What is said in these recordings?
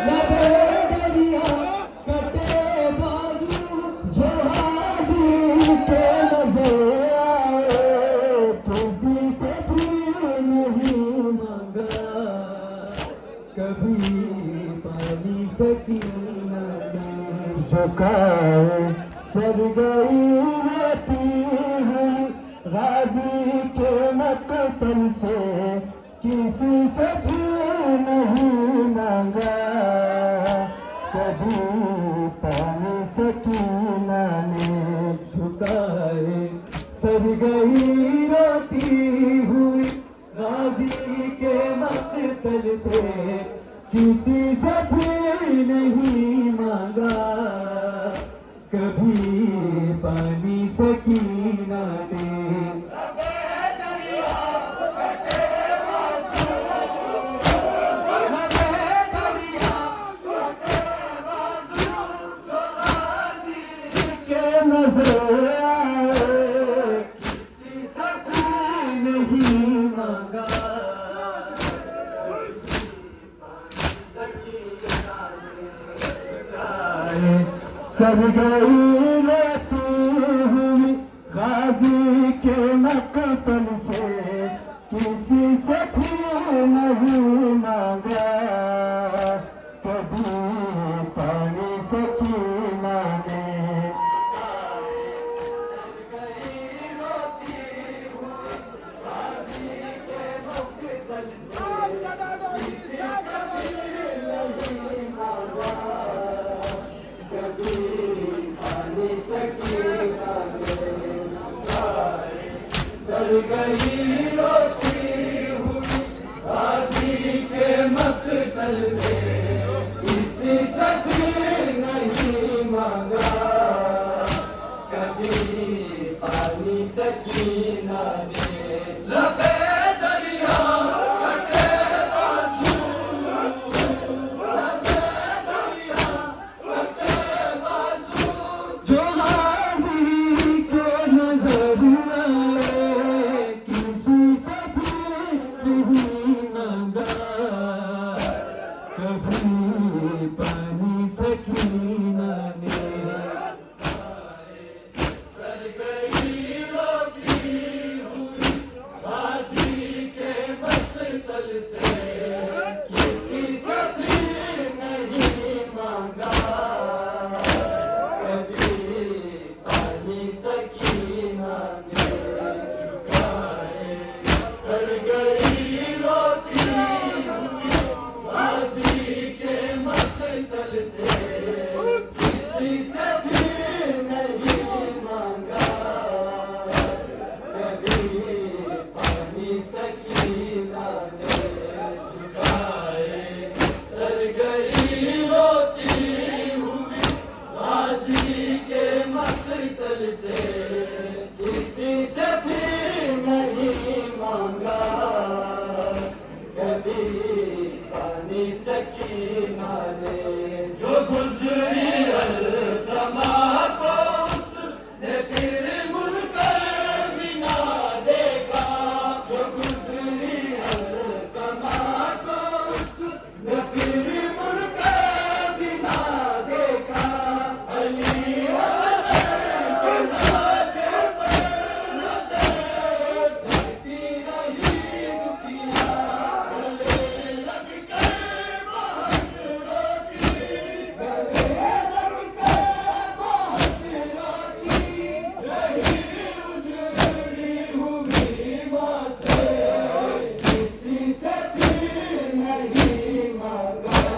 लबे दरिया कटे बाजू जो हाजी के नजर आए, किसी से भी नहीं मांगा कभी पानी सकीना ने झुकाए। सर गई रहती हुई गाजी के मकतल से, किसी से भी नहीं मांगा कभी पानी सकीना ने झुकाए। सर गई रोती हुई गाजी के मकतल से, किसी से भी नहीं मांगा कभी पानी सकीना ने। नजर आए, किसी से भी नहीं मांगा सर गई रहती हुई गाजी के मकतल से, किसी से भी नहीं मांगा कभी पानी सकीना ने। सर गई रोती हुई गाजी के मकतल से, किसी से भी नहीं मांगा कभी पानी सकीना ने। लबे दरिया कटे बाजू, लबे दरिया कटे बाजू जो हाजी के नजर आए, किसी से भी नहीं मांगा कभी पानी सकीना ने। सर गई रोती हुई गाजी के मकतल से, किसी से भी नहीं मांगा कभी पानी सकीना ने। सर गई रोती हुई गाजी के मकतल से, किसी से भी नहीं मांगा कभी पानी सकीना ने झुकाए। सर गई रोती हुई गाजी के मकतल से, किसी से भी नहीं मांगा कभी पानी सकीना ने। जो गुजरी अलकमा को उसने फिर मुड़कर भी ना देखा, जो गुजरी अलकमा को उसने फिर मुड़कर भी ना देखा। अली हसन के लाशे पर नजर करती रही दुखिया, गले लग कर बहुत रोती, गले लग कर बहुत रोती रही उजड़ी हुई माँ से, किसी से भी नहीं मांगा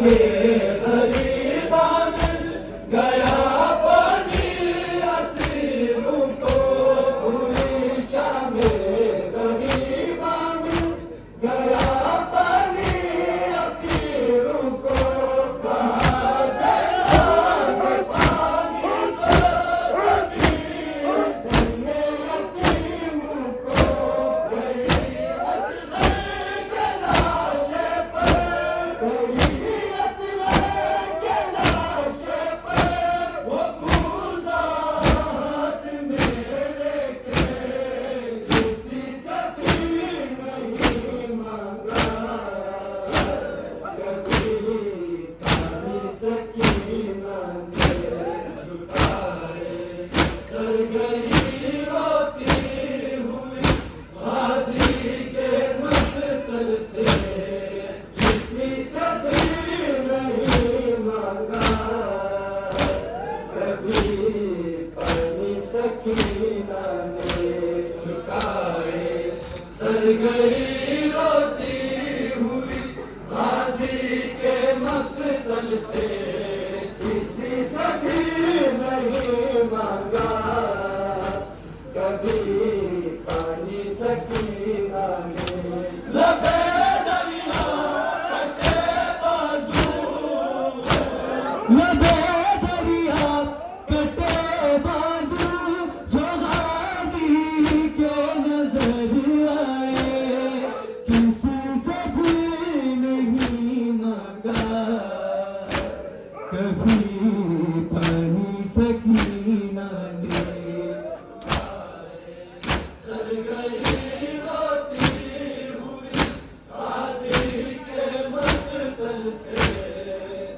में गरीबा मिल गया पानी असीरों को उड़ीसा में गरीबा मिल गया पानी असीरों को कहा जरा के पानी को सभी में यतीमों को गई असलर के लाशे पर गई असलर के लाशे पर वो कूदा हाथ में लेके किसी से भी नहीं मांगा कभी पानी सकीना ने झुकाए सर गई रोती हुई गाजी के मकतल से किसी से भी नहीं मांगा कभी पानी सकीना ने झुकाए सर गई रोती हुई गाजी के मकतल से किसी से भी नहीं मांगा कभी पानी सकीना ने लबे दरिया कटे बाजू लबे दरिया कटे बाजू जो गाजी के नजर आए किसी से भी नहीं मांगा कभी पानी सकीना ने सर गई रोती हुई गाजी के मकतल से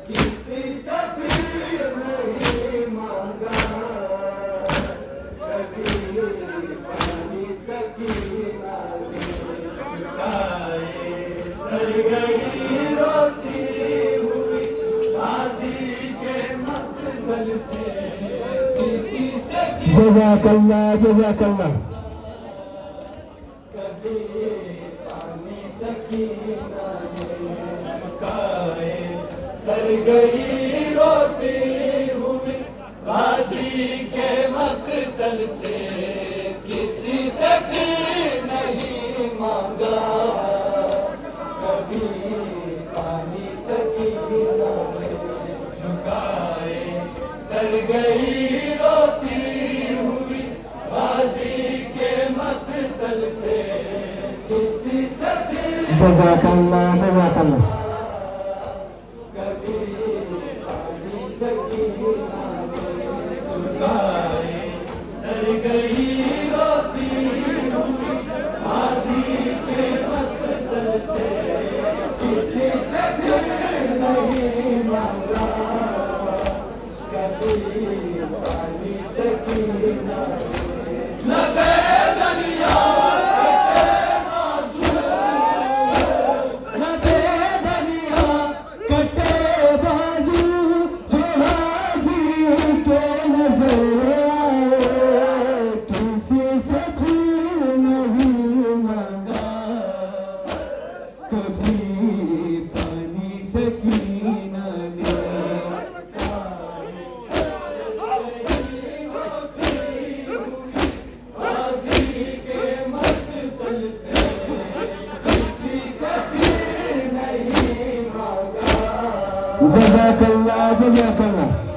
किसी से भी नहीं मांगा कभी पानी सकीना ने झुकाए सर गई रोती हुई गाजी के मकतल से किसी से भी जज़ाकल्लाह जज़ाकल्लाह कभी पानी सकीना ने झुकाए सर गई रोती हुई गाजी के मकतल से किसी से भी नहीं मांगा कभी पानी सकीना ने झुकाए सर गई रोती हुई गाजी के मकतल से किसी से भी जज़ाकल्लाह जज़ाकल्लाह कभी पानी सकीना ने झुकाए सर गई रोती हुई गाजी के मकतल से किसी से भी नहीं मांगा कभी पानी सकीना ने लबे दरिया कटे बाजू लबे दरिया कटे बाजू जो गाजी के नजर आए किसी से भी नहीं मांगा कभी पानी सकीना ने जज़ाकल्लाह जज़ाकल्लाह